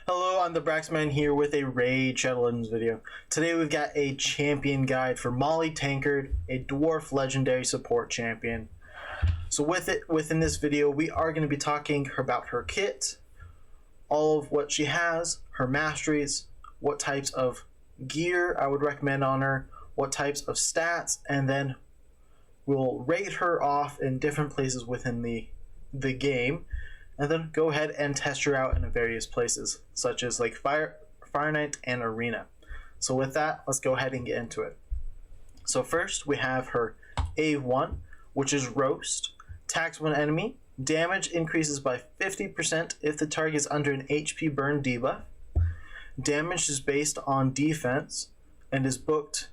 Hello, I'm the Braxman here with a Raid Shadow Legends video. Today we've got a champion guide for Maulie Tankard, a dwarf legendary support champion. So within this video, we are going to be talking about her kit, all of what she has, her masteries, what types of gear I would recommend on her, what types of stats, and then we'll rate her off in different places within the game. And then go ahead and test her out in various places, such as like Fire Night and Arena. So with that, let's go ahead and get into it. So first we have her A1, which is Roast. Attacks one enemy. Damage increases by 50% if the target is under an HP burn debuff. Damage is based on defense and is booked,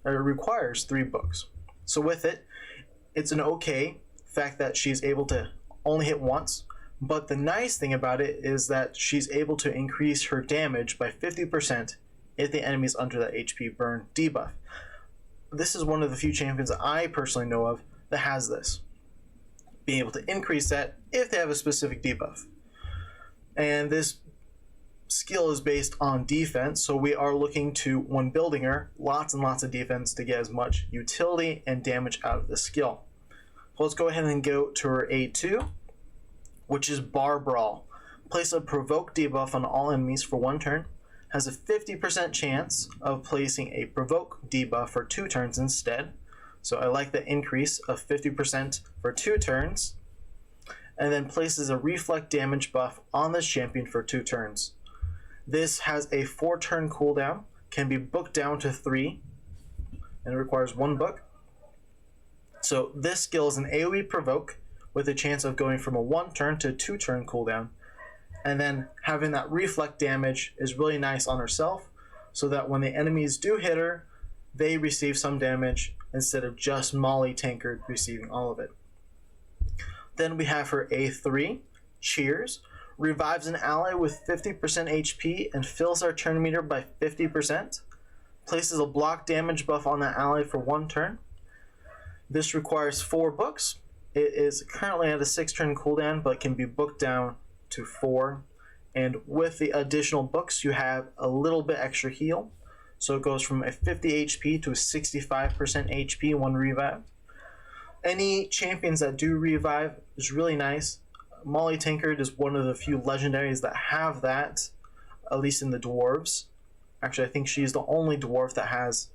or requires 3 books. So with it, it's an okay fact that she's able to only hit once. But the nice thing about it is that she's able to increase her damage by 50% if the enemy is under that HP burn debuff. This is one of the few champions that I personally know of that has this, being able to increase that if they have a specific debuff. And this skill is based on defense, so we are looking to, when building her, lots and lots of defense to get as much utility and damage out of the skill. So let's go ahead and go to her A2, which is Bar Brawl. Place a provoke debuff on all enemies for 1 turn. Has a 50% chance of placing a provoke debuff for 2 turns instead. So I like the increase of 50% for 2 turns. And then places a reflect damage buff on this champion for 2 turns. This has a 4-turn cooldown, can be booked down to 3, and it requires 1 book. So this skill is an AoE provoke, with a chance of going from a 1-turn to 2-turn cooldown. And then having that reflect damage is really nice on herself, so that when the enemies do hit her, they receive some damage instead of just Maulie Tankard receiving all of it. Then we have her A3, Cheers. Revives an ally with 50% HP and fills our turn meter by 50%. Places a block damage buff on that ally for 1 turn. This requires 4 books. It is currently at a 6-turn cooldown, but can be booked down to 4. And with the additional books, you have a little bit extra heal. So it goes from a 50 HP to a 65% HP when revived. Any champions that do revive is really nice. Maulie Tankard is one of the few legendaries that have that, at least in the dwarves. Actually, I think she's the only dwarf that has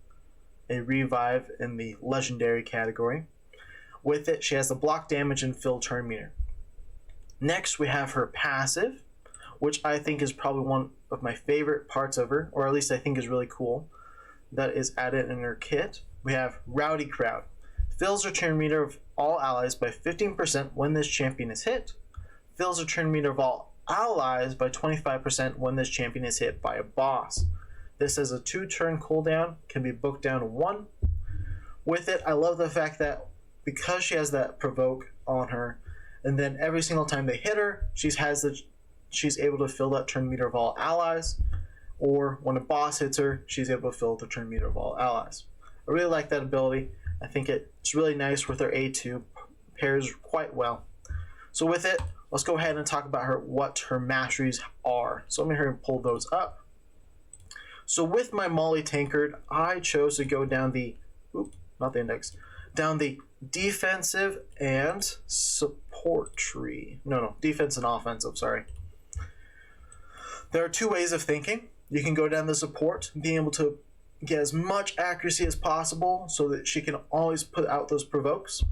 a revive in the legendary category. With it, she has the block damage and fill turn meter. Next, we have her passive, which I think is probably one of my favorite parts of her, or at least I think is really cool, that is added in her kit. We have Rowdy Crowd. Fills her turn meter of all allies by 15% when this champion is hit. Fills her turn meter of all allies by 25% when this champion is hit by a boss. This has a 2-turn cooldown, can be booked down to 1. With it, I love the fact that because she has that provoke on her, and then every single time they hit her, she's able to fill that turn meter of all allies, or when a boss hits her, she's able to fill the turn meter of all allies. I really like that ability. I think it's really nice with her A2, pairs quite well. So with it, let's go ahead and talk about what her masteries are. So let me hurry and pull those up. So with my Maulie Tankard, I chose to go down the, down the defensive and support tree. No, defense and offensive, sorry. There are 2 ways of thinking. You can go down the support, being able to get as much accuracy as possible so that she can always put out those provokes.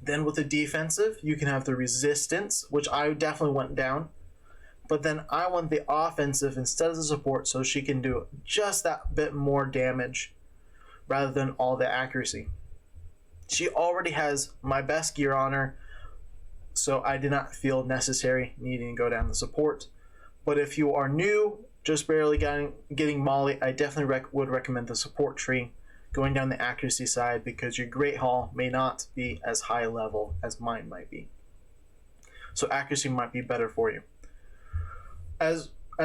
Then with the defensive, you can have the resistance, which I definitely went down. But then I want the offensive instead of the support, so she can do just that bit more damage rather than all the accuracy. She already has my best gear on her, so I did not feel necessary needing to go down the support. But if you are new, just barely getting Maulie, I definitely would recommend the support tree, going down the accuracy side, because your Great Hall may not be as high level as mine might be. So accuracy might be better for you. As I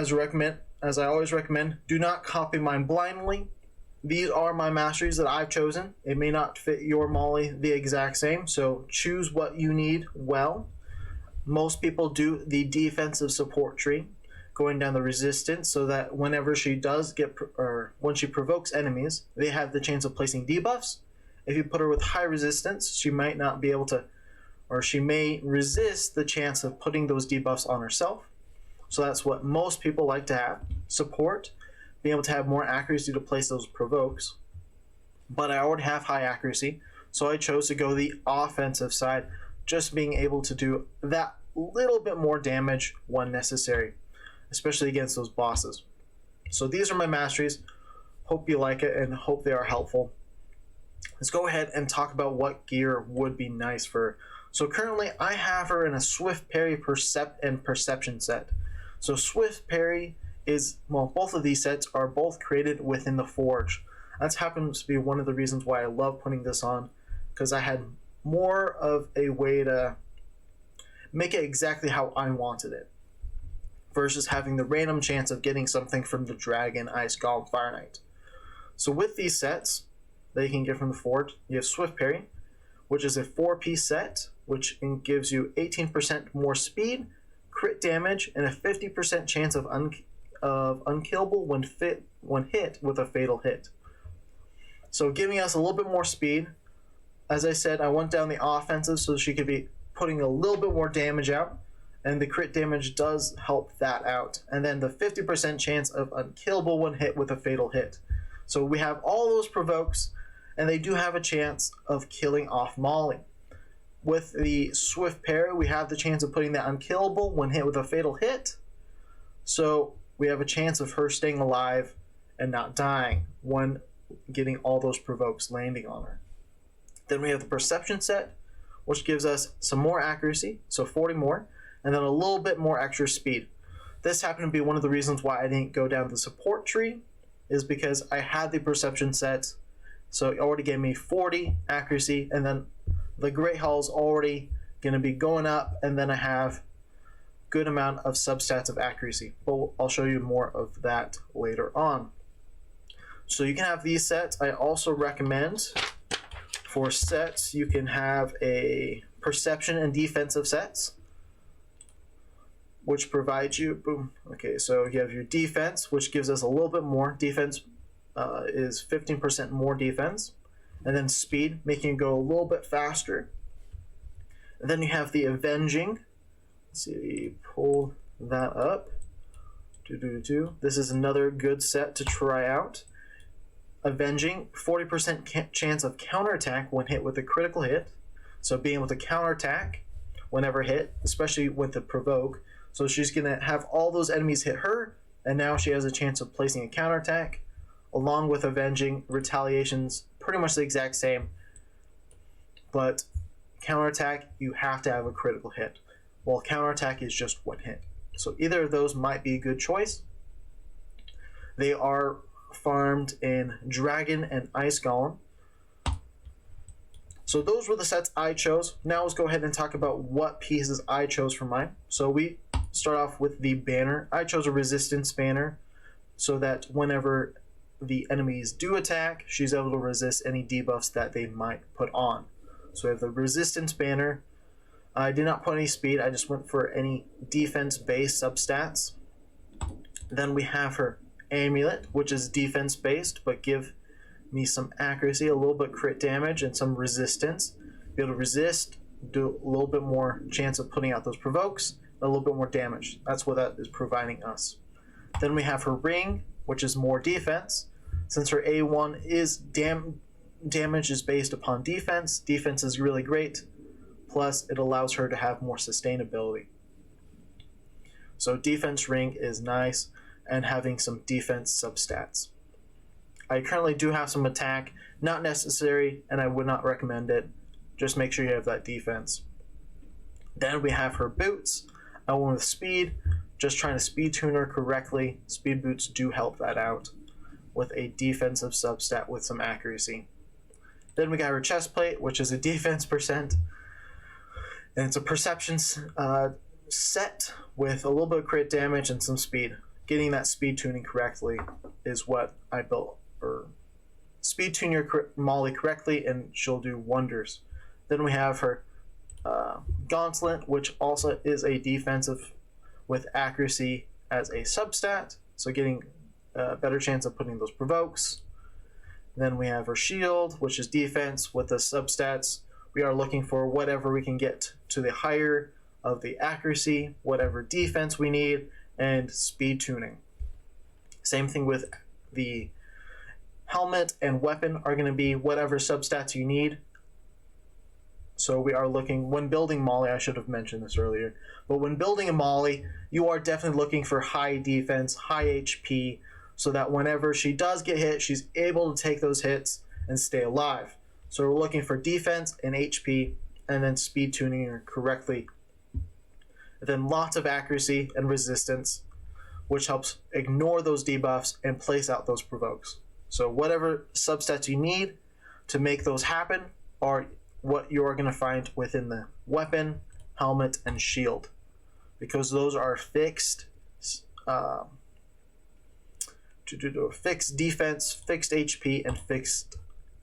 always recommend, do not copy mine blindly. These are my masteries that I've chosen. It may not fit your Maulie the exact same, so choose what you need well. Most people do the defensive support tree, going down the resistance, so that whenever she does get, or when she provokes enemies, they have the chance of placing debuffs. If you put her with high resistance, she might not be able to, or she may resist the chance of putting those debuffs on herself. So that's what most people like to have. Support, being able to have more accuracy to place those provokes. But I already have high accuracy, so I chose to go the offensive side, just being able to do that little bit more damage when necessary, especially against those bosses. So these are my masteries. Hope you like it and hope they are helpful. Let's go ahead and talk about what gear would be nice for her. So currently I have her in a Swift Parry and Perception set. So Swift Parry is, well, both of these sets are both created within the Forge. That happens to be one of the reasons why I love putting this on, because I had more of a way to make it exactly how I wanted it, versus having the random chance of getting something from the Dragon, Ice Golem, Fire Knight. So with these sets that you can get from the Forge, you have Swift Parry, which is a 4-piece set, which gives you 18% more speed, crit damage, and a 50% chance of unkillable when hit with a fatal hit. So giving us a little bit more speed. As I said, I went down the offensive so she could be putting a little bit more damage out, and the crit damage does help that out. And then the 50% chance of unkillable when hit with a fatal hit. So we have all those provokes, and they do have a chance of killing off Maulie. With the Swift Parry, we have the chance of putting that unkillable when hit with a fatal hit. So we have a chance of her staying alive and not dying when getting all those provokes landing on her. Then we have the Perception set, which gives us some more accuracy, so 40 more, and then a little bit more extra speed. This happened to be one of the reasons why I didn't go down the support tree, is because I had the Perception set, so it already gave me 40 accuracy, and then the Great Hall is already going to be going up, and then I have good amount of substats of accuracy, but I'll show you more of that later on. So you can have these sets. I also recommend for sets you can have a Perception and Defensive sets, which provides you, boom, okay, so you have your defense, which gives us a little bit more. Defense is 15% more defense, and then speed, making it go a little bit faster. And then you have the Avenging. Let's see, pull that up. This is another good set to try out. Avenging, 40% chance of counterattack when hit with a critical hit. So being able to counterattack whenever hit, especially with the provoke. So she's going to have all those enemies hit her, and now she has a chance of placing a counterattack. Along with Avenging, retaliation's pretty much the exact same. But counterattack, you have to have a critical hit, while counterattack is just one hit. So either of those might be a good choice. They are farmed in Dragon and Ice Golem. So those were the sets I chose. Now let's go ahead and talk about what pieces I chose for mine. So we start off with the banner. I chose a resistance banner so that whenever the enemies do attack, she's able to resist any debuffs that they might put on. So we have the resistance banner. I did not put any speed, I just went for any defense-based substats. Then we have her amulet, which is defense-based, but give me some accuracy, a little bit crit damage, and some resistance. Be able to resist, do a little bit more chance of putting out those provokes, a little bit more damage. That's what that is providing us. Then we have her ring, which is more defense. Since her A1 is damage is based upon defense, defense is really great. Plus, it allows her to have more sustainability. So defense ring is nice, and having some defense substats. I currently do have some attack, not necessary, and I would not recommend it. Just make sure you have that defense. Then we have her boots. I went with speed, just trying to speed tune her correctly. Speed boots do help that out with a defensive substat with some accuracy. Then we got her chest plate, which is a defense percent. And it's a perception set with a little bit of crit damage and some speed. Getting that speed tuning correctly is what I built. Or speed tune your Maulie correctly and she'll do wonders. Then we have her gauntlet, which also is a defensive with accuracy as a substat, so getting a better chance of putting those provokes. Then we have her shield, which is defense. With the substats, we are looking for whatever we can get to the higher of the accuracy, whatever defense we need, and speed tuning. Same thing with the helmet and weapon are going to be whatever substats you need. So we are looking, when building Maulie, I should have mentioned this earlier, but when building a Maulie, you are definitely looking for high defense, high HP, so that whenever she does get hit, she's able to take those hits and stay alive. So we're looking for defense and HP, and then speed tuning her correctly. And then lots of accuracy and resistance, which helps ignore those debuffs and place out those provokes. So whatever substats you need to make those happen are what you're going to find within the weapon, helmet, and shield, because those are fixed fixed defense, fixed HP, and fixed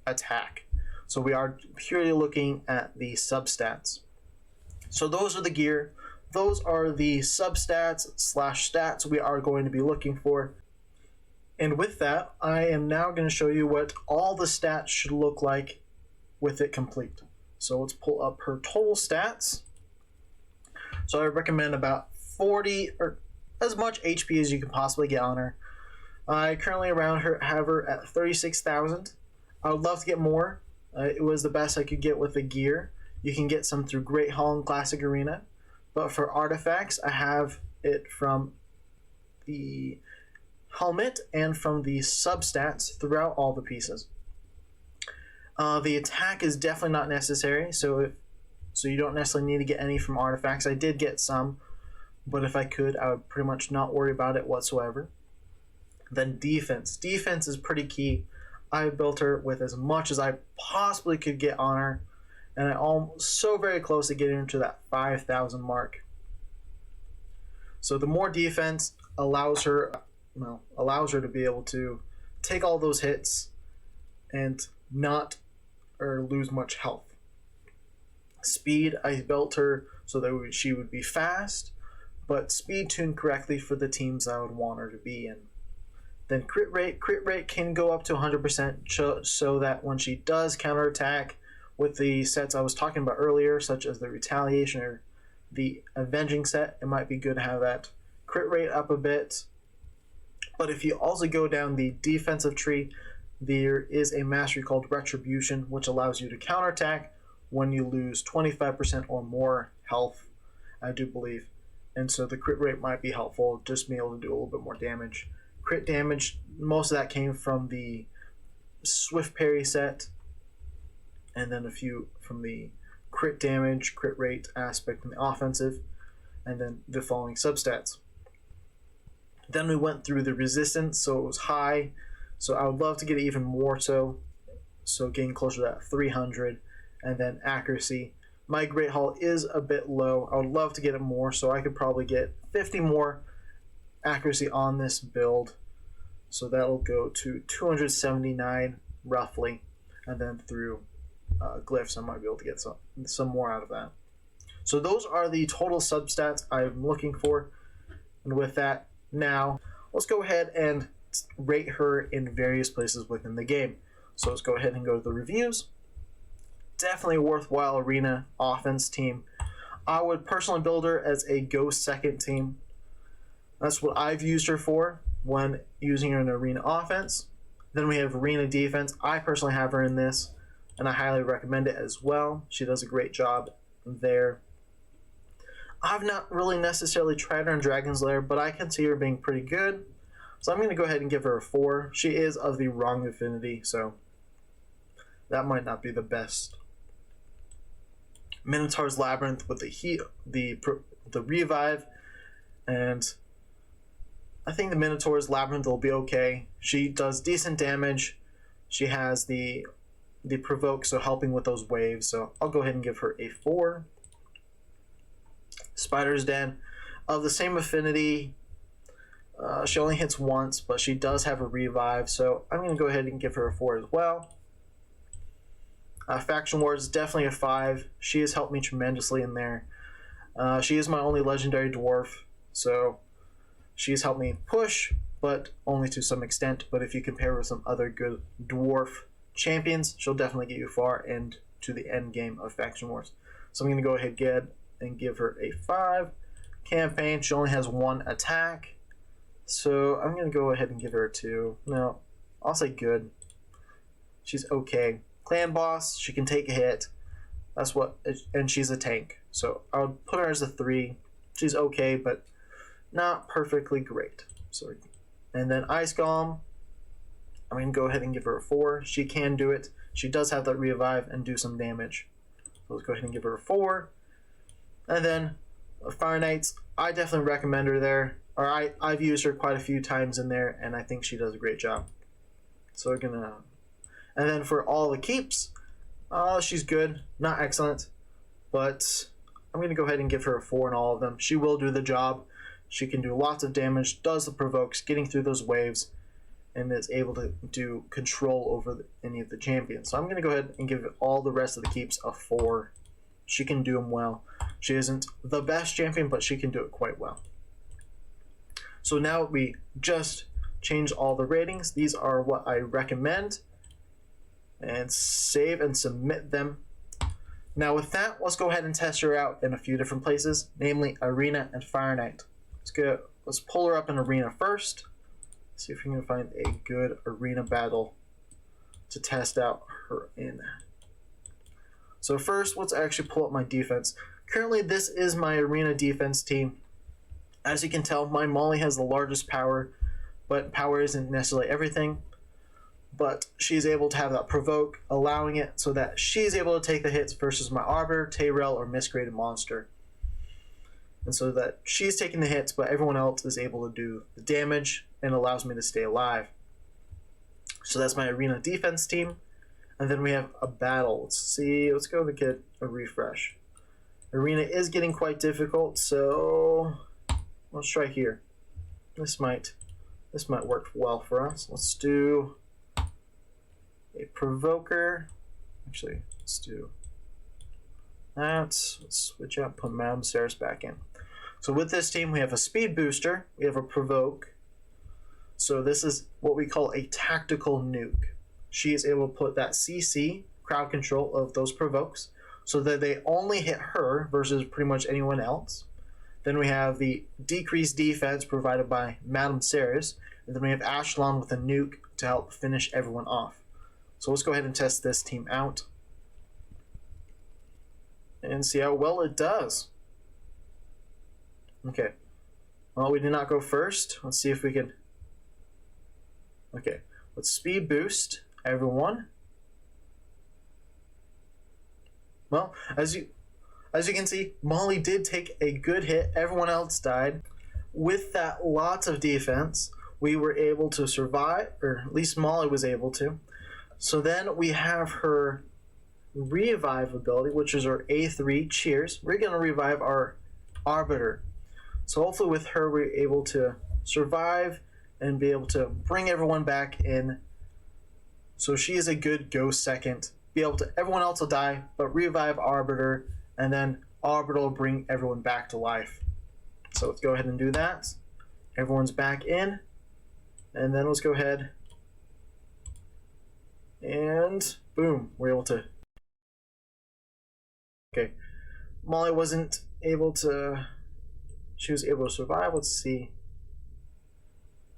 attack. So we are purely looking at the substats. So those are the gear. Those are the substats / stats we are going to be looking for. And with that, I am now going to show you what all the stats should look like with it complete. So let's pull up her total stats. So I recommend about 40 or as much HP as you can possibly get on her. I currently have her at 36,000. I would love to get more. It was the best I could get with the gear. You can get some through Great Hall and Classic Arena. But for artifacts, I have it from the helmet and from the substats throughout all the pieces. The attack is definitely not necessary, so you don't necessarily need to get any from artifacts. I did get some, but if I could, I would pretty much not worry about it whatsoever. Then defense. Defense is pretty key. I built her with as much as I possibly could get on her, and I'm so very close to getting her to that 5,000 mark. So the more defense allows her to be able to take all those hits and not lose much health. Speed, I built her so that she would be fast, but speed tuned correctly for the teams I would want her to be in. Then crit rate can go up to 100% so that when she does counterattack with the sets I was talking about earlier, such as the retaliation or the avenging set, it might be good to have that crit rate up a bit. But if you also go down the defensive tree, there is a mastery called Retribution, which allows you to counterattack when you lose 25% or more health, I do believe. And so the crit rate might be helpful, just being able to do a little bit more damage. Crit damage, most of that came from the Swift Parry set, and then a few from the crit damage, crit rate aspect in the offensive, and then the following substats. Then we went through the resistance, so it was high. So I would love to get it even more so getting closer to that 300, and then accuracy. My Great Hall is a bit low. I would love to get it more, so I could probably get 50 more accuracy on this build. So that'll go to 279 roughly, and then through glyphs I might be able to get some more out of that. So those are the total substats I'm looking for. And with that, now let's go ahead and rate her in various places within the game. So let's go ahead and go to the reviews. Definitely a worthwhile arena offense team. I would personally build her as a ghost second team. That's what I've used her for when using her in arena offense. Then we have arena defense. I personally have her in this, and I highly recommend it as well. She does a great job there. I've not really necessarily tried her in Dragon's Lair, but I can see her being pretty good. So I'm going to go ahead and give her a 4. She is of the wrong affinity, so that might not be the best. Minotaur's Labyrinth with the revive, and I think the Minotaur's Labyrinth will be okay. She does decent damage. She has the provoke, so helping with those waves, so I'll go ahead and give her a 4. Spider's Den, of the same affinity. She only hits once, but she does have a revive, so I'm going to go ahead and give her a 4 as well. Faction Wars, definitely a 5. She has helped me tremendously in there. She is my only legendary dwarf, so She's helped me push, but only to some extent. But if you compare her with some other good dwarf champions, she'll definitely get you far and to the end game of Faction Wars. So I'm going to go ahead and give her a 5 campaign. She only has 1 attack, so I'm going to go ahead and give her a 2. No, I'll say good. She's okay. Clan boss, she can take a hit. That's what, and she's a tank. So I'll put her as a 3. She's okay, but not perfectly great. So, and then Ice Golem, I'm going to go ahead and give her a 4. She can do it. She does have that revive and do some damage. So let's go ahead and give her a 4. And then Fire Knights, I definitely recommend her there. Or I've used her quite a few times in there, and I think she does a great job. So we're gonna, and then for all the keeps, she's good, not excellent, but I'm gonna go ahead and give her a 4 in all of them. She will do the job. She can do lots of damage, does the provokes, getting through those waves, and is able to do control over any of the champions. So I'm going to go ahead and give all the rest of the keeps a 4. She can do them well. She isn't the best champion, but she can do it quite well. So now we just changed all the ratings. These are what I recommend. And save and submit them. Now with that, let's go ahead and test her out in a few different places, namely Arena and Fire Knight. Let's pull her up in Arena first. See if we can find a good arena battle to test out her in. So first, let's actually pull up my defense. Currently, this is my arena defense team. As you can tell, my Maulie has the largest power, but power isn't necessarily everything. But she's able to have that provoke, allowing it so that she's able to take the hits versus my Arbiter, Tyrell, or Miscreated Monster. And so that she's taking the hits, but everyone else is able to do the damage and allows me to stay alive. So that's my arena defense team. And then we have a battle. Let's see, let's go to get a refresh. Arena is getting quite difficult, so let's try here. This might work well for us. Let's do a provoker. Actually, let's do that. Let's switch out, put Madame Ceres back in. So with this team, we have a speed booster, we have a provoke. So this is what we call a tactical nuke. She is able to put that CC, crowd control, of those provokes so that they only hit her versus pretty much anyone else. Then we have the decreased defense provided by Madame Ceres. And then we have Ashlon with a nuke to help finish everyone off. So let's go ahead and test this team out and see how well it does. Okay. Well, we did not go first. Let's see if we can. Okay. Let's speed boost everyone. Well, as you can see, Maulie did take a good hit. Everyone else died. With that lots of defense, we were able to survive, or at least Maulie was able to. So then we have her revive ability, which is our A3. Cheers. We're going to revive our Arbiter. So hopefully with her, we're able to survive and be able to bring everyone back in. So she is a good go second. Be able to, everyone else will die, but revive Arbiter, and then Arbiter will bring everyone back to life. So let's go ahead and do that. Everyone's back in, and then let's go ahead and boom, we're able to. Okay, Maulie wasn't able to. She was able to survive. Let's see.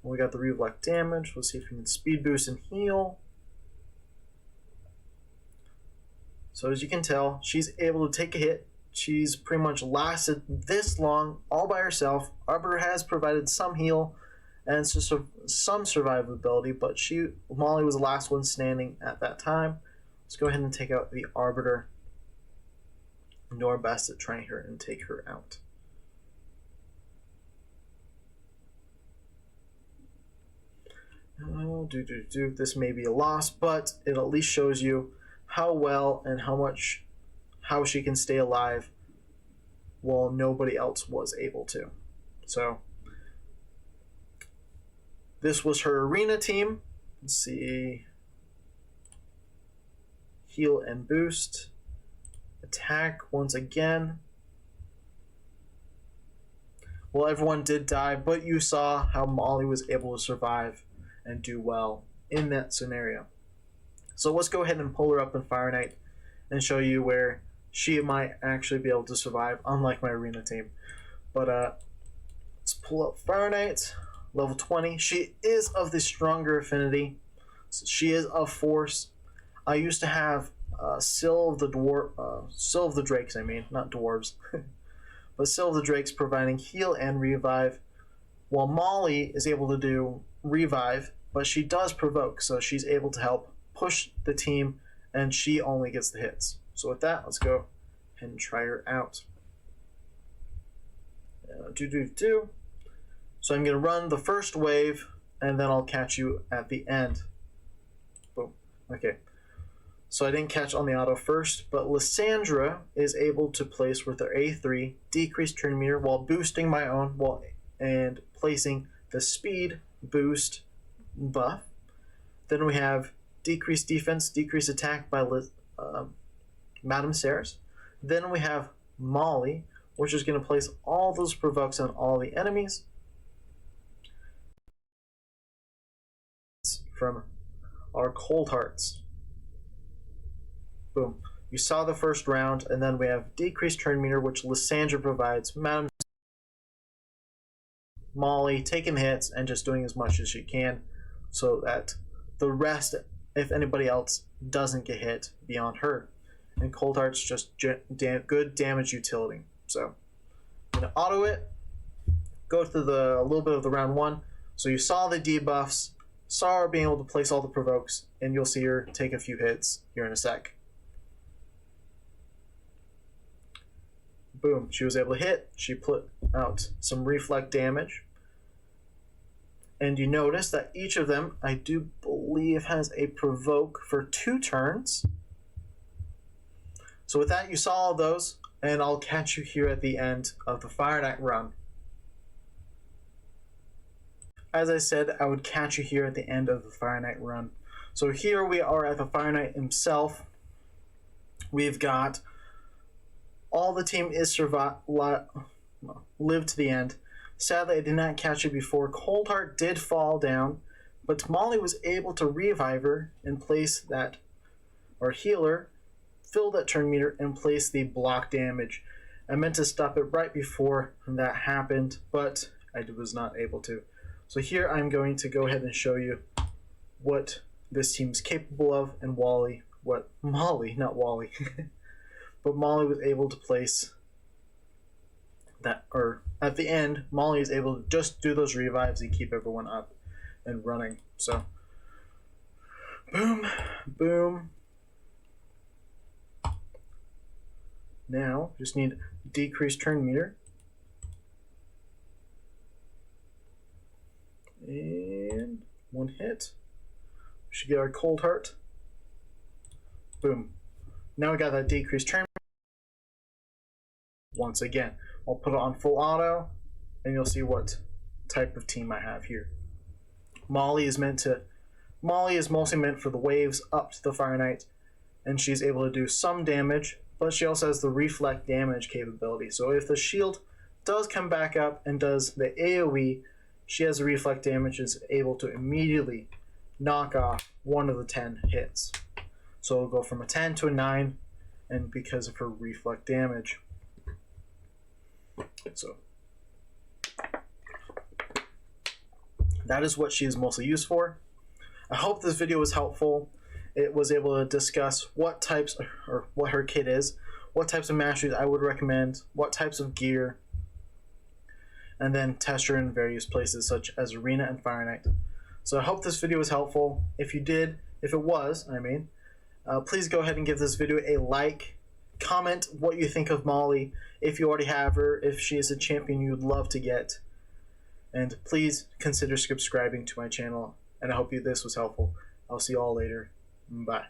We got the reflect damage. Let's see if we can speed boost and heal. So as you can tell, she's able to take a hit. She's pretty much lasted this long all by herself. Arbiter has provided some heal and some survivability, but Maulie was the last one standing at that time. Let's go ahead and take out the Arbiter and do our best to try her and take her out. Oh, this may be a loss, but it at least shows you how well and how she can stay alive while nobody else was able to. So this was her arena team. Let's see. Heal and boost. Attack once again. Well, everyone did die, but you saw how Maulie was able to survive and do well in that scenario. So let's go ahead and pull her up in Fire Knight and show you where she might actually be able to survive, unlike my arena team. But let's pull up Fire Knight, level 20. She is of the stronger affinity. So she is of Force. I used to have Syl of the Drakes, I mean, not dwarves. But Syl of the Drakes providing heal and revive, while Maulie is able to do revive, but she does provoke, so she's able to help push the team, and she only gets the hits. So with that, let's go ahead and try her out. So I'm going to run the first wave, and then I'll catch you at the end. Boom. Okay. So I didn't catch on the auto first, but Lysandra is able to place with her A3, decrease turn meter while boosting my own and placing the speed boost buff. Then we have decrease defense, decrease attack by Madame Ceres. Then we have Maulie, which is going to place all those provokes on all the enemies. From our Cold Hearts. Boom. You saw the first round, and then we have decreased turn meter, which Lysandra provides. Madame Maulie taking hits and just doing as much as she can so that the rest, if anybody else, doesn't get hit beyond her. And Cold Heart's just good damage utility. So I'm going to auto it, go through a little bit of the round one. So you saw the debuffs, saw her being able to place all the provokes, and you'll see her take a few hits here in a sec. Boom, she was able to hit. She put out some reflect damage. And you notice that each of them, I do believe, has a provoke for 2 turns. So with that, you saw all those, and I'll catch you here at the end of the Fire Knight run. As I said, I would catch you here at the end of the Fire Knight run. So here we are at the Fire Knight himself. We've got all the team is lived to the end. Sadly, I did not catch it before. Coldheart did fall down, but Maulie was able to revive her and place that, or heal her, fill that turn meter, and place the block damage. I meant to stop it right before that happened, but I was not able to. So here I'm going to go ahead and show you what this team's capable of, and Maulie, not Wally. But Maulie was able to place that, or at the end, Maulie is able to just do those revives and keep everyone up and running. So, boom, boom. Now, just need decreased turn meter. And 1 hit. We should get our Cold Heart. Boom. Now we got that decreased turn. Once again, I'll put it on full auto, and you'll see what type of team I have here. Maulie is mostly meant for the waves up to the Fire Knight, and she's able to do some damage, but she also has the reflect damage capability. So if the shield does come back up and does the AoE, she has the reflect damage and is able to immediately knock off 1 of the 10 hits. So it'll go from a 10 to a 9, and because of her reflect damage. So that is what she is mostly used for. I hope this video was helpful. It was able to discuss what types, or what her kit is, what types of masteries I would recommend, what types of gear, and then test her in various places such as Arena and Fire Knight. So I hope this video was helpful. If it was, please go ahead and give this video a like. Comment what you think of Maulie, if you already have her, if she is a champion you would love to get. And please consider subscribing to my channel. And I hope this was helpful. I'll see you all later. Bye.